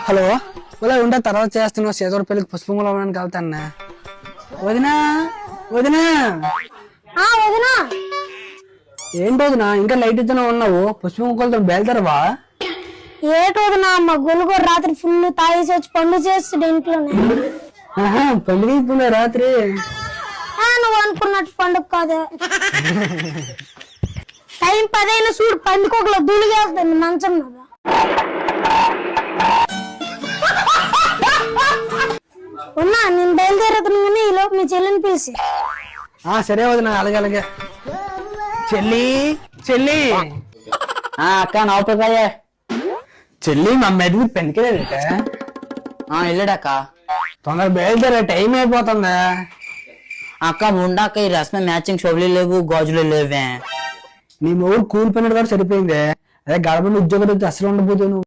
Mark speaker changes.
Speaker 1: Hello ఇలా ఉంటే తర్వాత చేస్తున్నావు సేదోడు పెళ్లికి పుష్పములు అవ్వడానికి వెళ్తాన్నా. వదినా వదినా
Speaker 2: వదినా
Speaker 1: ఏంటి వదినా ఇంకా లైట్ ఇద్దరు ఉన్నావు? పుష్పములతో బయలుదేరవా?
Speaker 2: ఏటి వదినా మా గొలుగు రాత్రి ఫుల్ తాగేసి వచ్చి పండు చేస్తాడు ఇంట్లోనే.
Speaker 1: పెళ్లి అయిపోయినా రాత్రి.
Speaker 2: నువ్వు అనుకున్నట్టు పండుగ కాదు. టైం 10 అయినా చూడు పండుకోకలో దులిగేస్తుంది మంచం మీద. ఉన్నా నేను బయలుదేరుతున్నా కానీ ఈ లోపు మీ చెల్లిని పిలిచి.
Speaker 1: సరే వదినా, అలాగే అలాగే. చెల్లి చెల్లి
Speaker 3: అక్క నవ్వుతాయే.
Speaker 1: చెల్లి మా మెదడు పెళ్ళికెళ్ళాడట.
Speaker 3: వెళ్ళాడక్క.
Speaker 1: తొందర బయలుదేరా, టైం అయిపోతుందా.
Speaker 3: అక్క ముండాక ఈ రస్మ మ్యాచింగ్ షోబ్లు లేవు, గాజులు లేవే.
Speaker 1: నీ మూడు కూలిపోయినట్టు కూడా సరిపోయింది. అదే గడపడి ఉద్యోగం అసలు ఉండబోతు.